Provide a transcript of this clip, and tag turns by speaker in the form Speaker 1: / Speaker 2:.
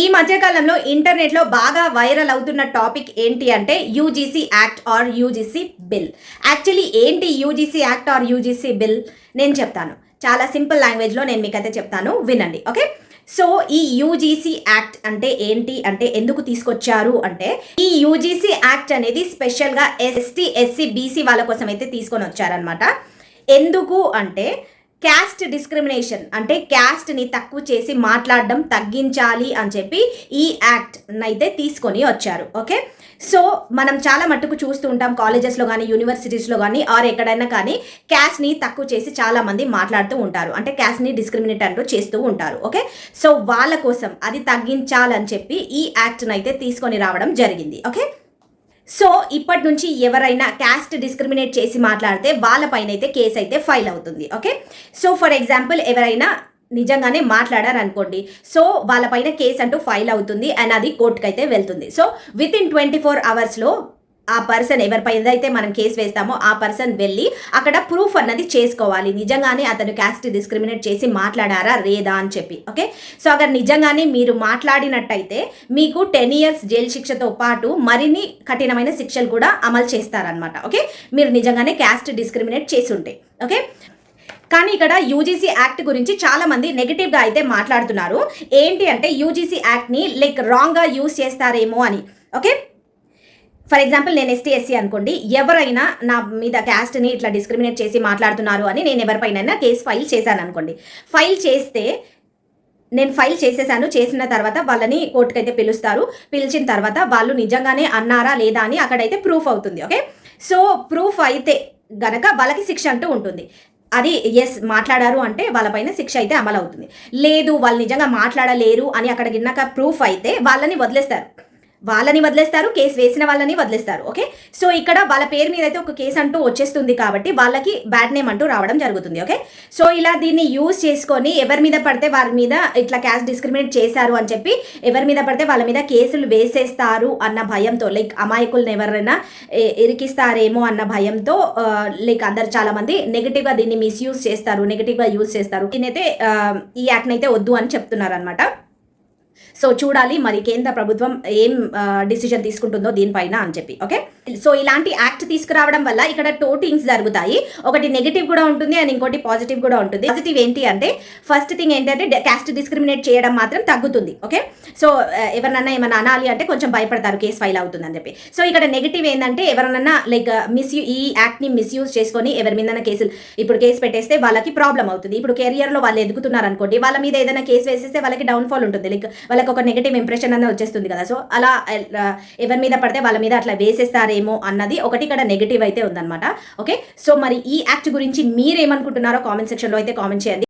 Speaker 1: ఈ మధ్యకాలంలో ఇంటర్నెట్లో బాగా వైరల్ అవుతున్న టాపిక్ ఏంటి అంటే UGC act or UGC bill. Actually ఏంటి UGC act or UGC bill నేను చెప్తాను. చాలా సింపుల్ లాంగ్వేజ్లో నేను మీకైతే చెప్తాను, వినండి. ఓకే, సో ఈ యూజీసీ యాక్ట్ అంటే ఏంటి అంటే ఎందుకు తీసుకొచ్చారు అంటే ఈ యూజీసీ యాక్ట్ అనేది స్పెషల్గా ఎస్టీ ఎస్సీ బీసీ వాళ్ళ కోసం అయితే తీసుకొని వచ్చారనమాట. ఎందుకు అంటే క్యాస్ట్ డిస్క్రిమినేషన్ అంటే క్యాస్ట్ని తక్కువ చేసి మాట్లాడడం తగ్గించాలి అని చెప్పి ఈ యాక్ట్ అయితే తీసుకొని వచ్చారు. ఓకే, సో మనం చాలా మట్టుకు చూస్తూ ఉంటాం కాలేజెస్లో కానీ యూనివర్సిటీస్లో కానీ ఆర్ ఎక్కడైనా కానీ క్యాస్ట్ని తక్కువ చేసి చాలామంది మాట్లాడుతూ ఉంటారు, అంటే క్యాస్ట్ని డిస్క్రిమినేట్ అంటూ చేస్తూ ఉంటారు. ఓకే, సో వాళ్ళ కోసం అది తగ్గించాలని చెప్పి ఈ యాక్ట్ని అయితే తీసుకొని రావడం జరిగింది. ఓకే, సో ఇప్పటి నుంచి ఎవరైనా క్యాస్ట్ డిస్క్రిమినేట్ చేసి మాట్లాడితే వాళ్ళపైన అయితే కేసు అయితే ఫైల్ అవుతుంది. ఓకే, సో ఫర్ ఎగ్జాంపుల్ ఎవరైనా నిజంగానే మాట్లాడారు అనుకోండి, సో వాళ్ళపైన కేసు అంటూ ఫైల్ అవుతుంది అండ్ అది కోర్టుకు అయితే వెళ్తుంది. సో విత్ ఇన్ 24 అవర్స్లో ఆ పర్సన్ ఎవరిపైన అయితే మనం కేసు వేస్తామో ఆ పర్సన్ వెళ్ళి అక్కడ ప్రూఫ్ అన్నది చేసుకోవాలి, నిజంగానే అతను క్యాస్ట్ డిస్క్రిమినేట్ చేసి మాట్లాడారా లేదా అని చెప్పి. ఓకే, సో అక్కడ నిజంగానే మీరు మాట్లాడినట్టయితే మీకు 10 years జైలు శిక్షతో పాటు మరిన్ని కఠినమైన శిక్షలు కూడా అమలు చేస్తారనమాట. ఓకే, మీరు నిజంగానే క్యాస్ట్ డిస్క్రిమినేట్ చేసి ఉంటే. ఓకే, కానీ ఇక్కడ యూజీసీ యాక్ట్ గురించి చాలా మంది నెగిటివ్గా అయితే మాట్లాడుతున్నారు. ఏంటి అంటే యూజీసీ యాక్ట్ని లైక్ రాంగ్గా యూజ్ చేస్తారేమో అని. ఓకే, ఫర్ ఎగ్జాంపుల్ నేను ఎస్టీ ఎస్సీ అనుకోండి, ఎవరైనా నా మీద క్యాస్ట్ని ఇట్లా డిస్క్రిమినేట్ చేసి మాట్లాడుతున్నారు అని నేను ఎవరిపైన కేసు ఫైల్ చేశాను అనుకోండి. ఫైల్ చేస్తే నేను ఫైల్ చేసేసాను, చేసిన తర్వాత వాళ్ళని కోర్టుకు అయితే పిలుస్తారు. పిలిచిన తర్వాత వాళ్ళు నిజంగానే అన్నారా లేదా అని అక్కడైతే ప్రూఫ్ అవుతుంది. ఓకే, సో ప్రూఫ్ అయితే గనక వాళ్ళకి శిక్ష అంటూ ఉంటుంది. అది ఎస్ మాట్లాడారు అంటే వాళ్ళపైన శిక్ష అయితే అమలు అవుతుంది. లేదు వాళ్ళు నిజంగా మాట్లాడలేరు అని అక్కడ గిన్నాక ప్రూఫ్ అయితే వాళ్ళని వదిలేస్తారు, కేసు వేసిన వాళ్ళని వదిలేస్తారు. ఓకే, సో ఇక్కడ వాళ్ళ పేరు మీద అయితే ఒక కేసు అంటూ వచ్చేస్తుంది కాబట్టి వాళ్ళకి బ్యాడ్ నేమ్ అంటూ రావడం జరుగుతుంది. ఓకే, సో ఇలా దీన్ని యూజ్ చేసుకొని ఎవరి మీద పడితే వారి మీద ఇట్లా క్యాస్ట్ డిస్క్రిమినేట్ చేశారు అని చెప్పి ఎవరి మీద పడితే వాళ్ళ మీద కేసులు వేసేస్తారు అన్న భయంతో, లైక్ అమాయకులను ఎవరైనా ఇరికిస్తారేమో అన్న భయంతో లైక్ అందరు చాలా మంది నెగిటివ్గా దీన్ని మిస్యూజ్ చేస్తారు, నెగిటివ్గా యూజ్ చేస్తారు. దీనైతే ఈ యాక్ట్ని అయితే వద్దు అని చెప్తున్నారు అనమాట. సో చూడాలి మరి కేంద్ర ప్రభుత్వం ఏం డిసిజన్ తీసుకుంటుందో దీనిపైన అని చెప్పి. ఓకే, సో ఇలాంటి యాక్ట్ తీసుకురావడం వల్ల ఇక్కడ 2 things జరుగుతాయి. ఒకటి నెగిటివ్ కూడా ఉంటుంది అండ్ ఇంకోటి పాజిటివ్ కూడా ఉంటుంది. పాజిటివ్ ఏంటి అంటే ఫస్ట్ థింగ్ ఏంటంటే క్యాస్ట్ డిస్క్రిమినేట్ చేయడం మాత్రం తగ్గుతుంది. ఓకే, సో ఎవరినన్నా ఏమన్నా అనాలి అంటే కొంచెం భయపడతారు కేసు ఫైల్ అవుతుందని చెప్పి. సో ఇక్కడ నెగిటివ్ ఏంటంటే ఎవరినన్నా లైక్ ఈ యాక్ట్ని మిస్యూజ్ చేసుకొని ఎవరి మీద కేసులు ఇప్పుడు కేసు పెట్టేస్తే వాళ్ళకి ప్రాబ్లం అవుతుంది. ఇప్పుడు కెరియర్లో వాళ్ళు ఎదుగుతున్నారు అనుకోండి, వాళ్ళ మీద ఏదైనా కేసు వేసేస్తే వాళ్ళకి డౌన్ఫాల్ ఉంటుంది, లైక్ వాళ్ళకి ఒక నెగటివ్ ఇంప్రెషన్ అనేది వచ్చేస్తుంది కదా. సో అలా ఎవరి మీద పడితే వాళ్ళ మీద అట్లా వేసేస్తారేమో అన్నది ఒకటి ఇక్కడ నెగటివ్ అయితే ఉందన్నమాట. ఓకే, సో మరి ఈ యాక్ట్ గురించి మీరేమనుకుంటున్నారో కామెంట్ సెక్షన్లో అయితే కామెంట్ చేయండి.